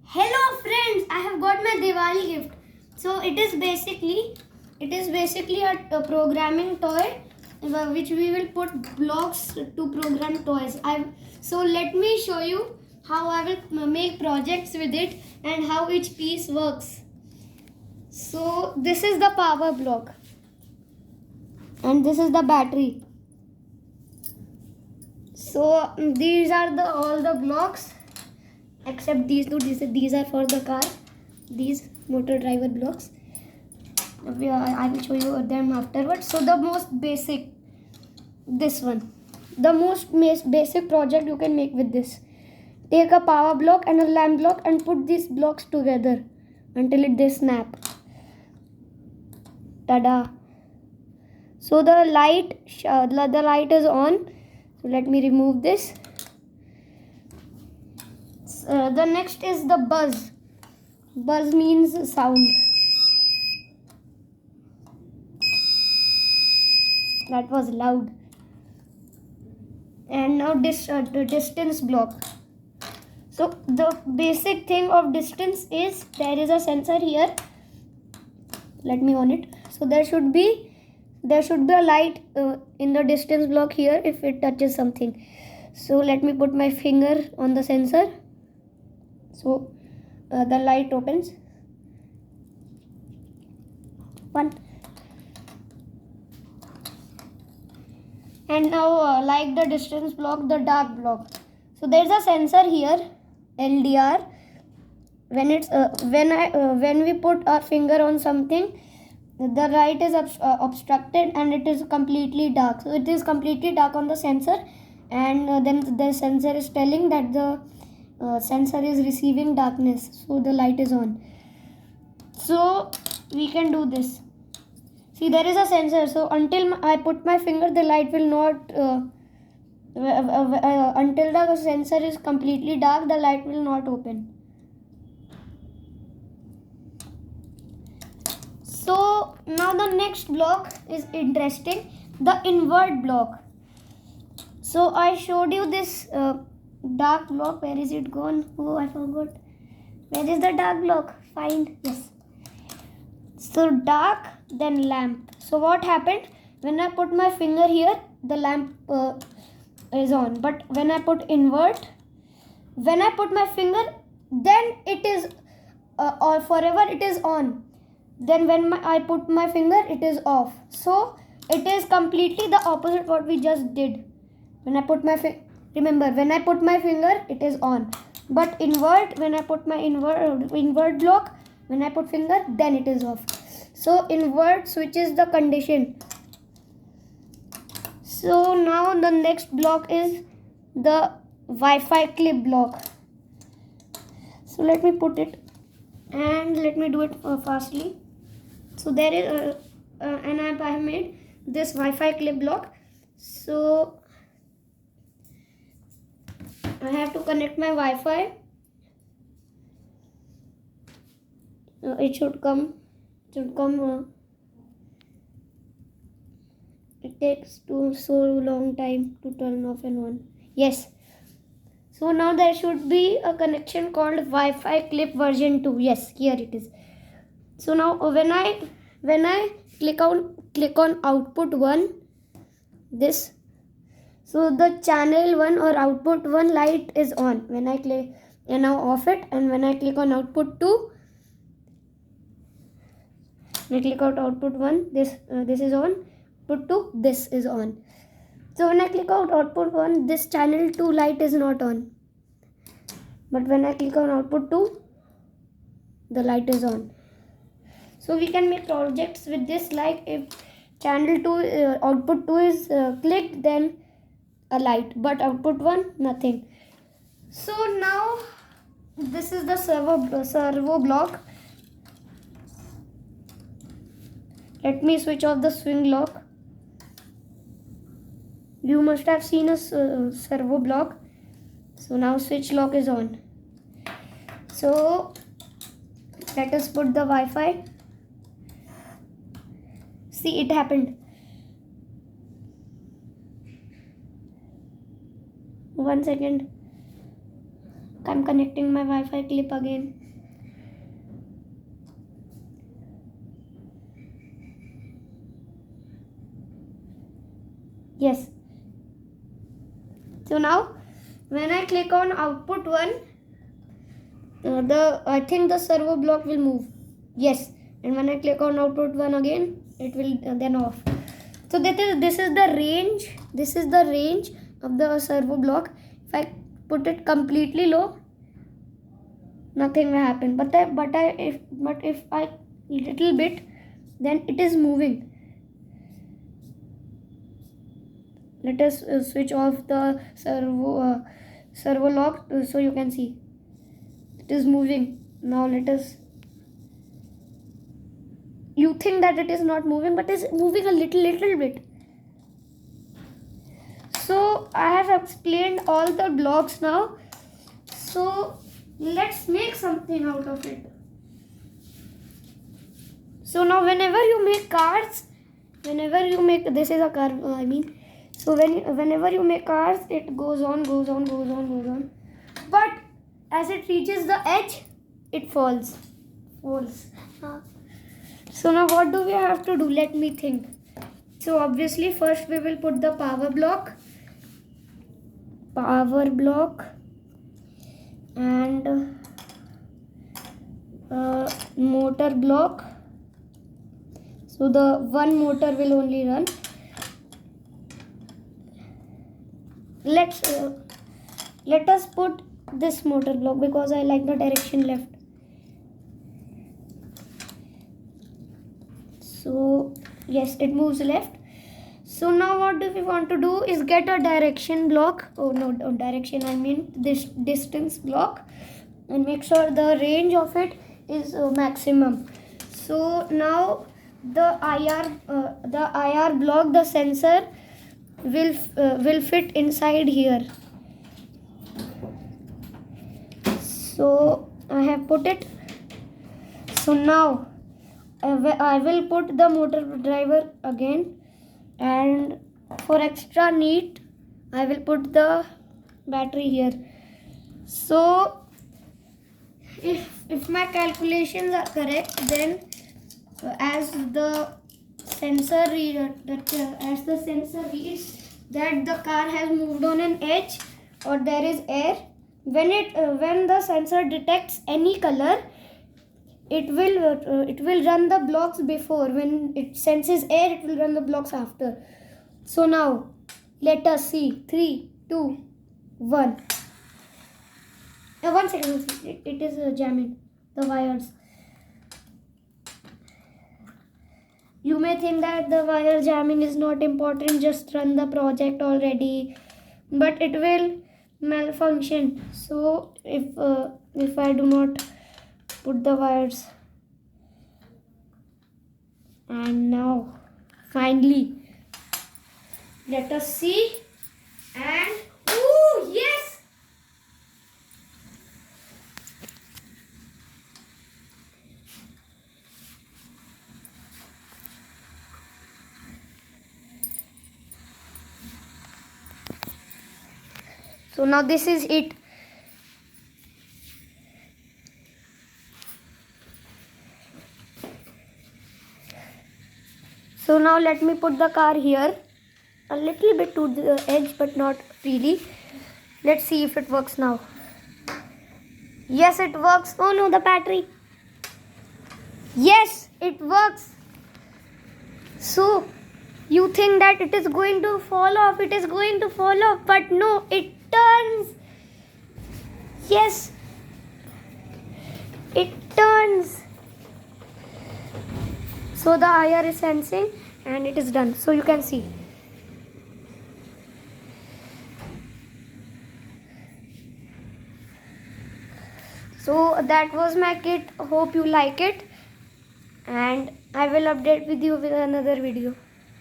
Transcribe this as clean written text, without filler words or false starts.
Hello friends, I have got my Diwali gift. So it is basically a programming toy which we will put blocks to program toys. So let me show you how I will make projects with it and how each piece works. So this is the power block and this is the battery. So these are all the blocks except these two. These are for the car, these motor driver blocks. I will show you them afterwards. So the most basic, this one, the most basic project you can make with this. Take a power block and a lamp block and put these blocks together until they snap. Tada! So the light is on. So let me remove this. The next is the buzz. Buzz means sound. That was loud. And now the distance block. So the basic thing of distance is there is a sensor here. Let me on it. So there should be a light in the distance block here if it touches something. So let me put my finger on the sensor. So the light opens. One. And now like the distance block, the dark block. So there is a sensor here, LDR. When we put our finger on something, the light is obstructed and it is completely dark. So it is completely dark on the sensor, and then the sensor is telling that the sensor is receiving darkness, so the light is on. So we can do this. See, there is a sensor, so until I put my finger, the light will not until the sensor is completely dark, the light will not open. So now the next block is interesting, the invert block. So I showed you this dark block. Where is it gone? Oh, I forgot. Where is the dark block? Find. Yes. So dark, then lamp. So what happened? When I put my finger here, the lamp is on. But when I put invert, when I put my finger, then it is or forever it is on. Then when I put my finger, it is off. So it is completely the opposite what we just did. When I put my remember, when I put my finger, it is on. But invert, when I put my invert block, when I put finger, then it is off. So invert switches the condition. So now the next block is the Wi-Fi clip block. So let me put it and let me do it fastly. So there is an app I have made, this Wi-Fi clip block. So I have to connect my Wi-Fi. It should come. It takes so long time to turn off and on. Yes. So now there should be a connection called Wi-Fi clip version 2. Yes, here it is. So now when I click on output 1, this, so the channel 1 or output 1 light is on. When I click and now off it, and when I click on output 2, when I click out output 1, this is on. Output 2, this is on. So when I click out output 1, this channel 2 light is not on. But when I click on output 2, the light is on. So we can make projects with this, like if channel 2 output 2 is clicked, then a light, but output 1 nothing. So now this is the servo block. Let me switch off the swing lock. You must have seen a servo block. So now switch lock is on. So let us put the Wi-Fi. See, it happened. 1 second. I'm connecting my Wi-Fi clip again. Yes. So now when I click on output 1, I think the servo block will move. Yes. And when I click on output 1 again, it will then off. So this is the range. This is the range of the servo block. If I put it completely low, nothing will happen. But if I little bit, then it is moving. Let us switch off the servo lock so you can see it is moving. Now let us. You think that it is not moving, but it is moving a little bit. So I have explained all the blocks now. So let's make something out of it. So now whenever you make cars, this is a car, I mean. So whenever you make cars, it goes on. But as it reaches the edge, it falls. So now what do we have to do? Let me think. So obviously first we will put the power block and motor block. So the one motor will only run. Let us put this motor block because I like the direction left. So yes, it moves left. So now what do we want to do is get a direction block. Direction, I mean this distance block, and make sure the range of it is maximum. So now the IR block, the sensor will fit inside here. So I have put it. So now I will put the motor driver again, and for extra neat I will put the battery here. So if my calculations are correct, then as the sensor reads that the car has moved on an edge or there is air, when the sensor detects any color, it will run the blocks before. When it senses air, it will run the blocks after. So now let us see. 3, 2, 1. 1 second. It is jamming the wires. You may think that the wire jamming is not important, just run the project already, but it will malfunction. So if I do not put the wires, and now finally let us see, and ooh, yes. So now this is it. So now let me put the car here, a little bit to the edge, but not really. Let's see if it works now. Yes, it works. Oh no, the battery. Yes, it works. So you think that it is going to fall off, but no, it turns. Yes, it turns. So the IR is sensing and it is done. So you can see. So that was my kit. Hope you like it, and I will update with you with another video.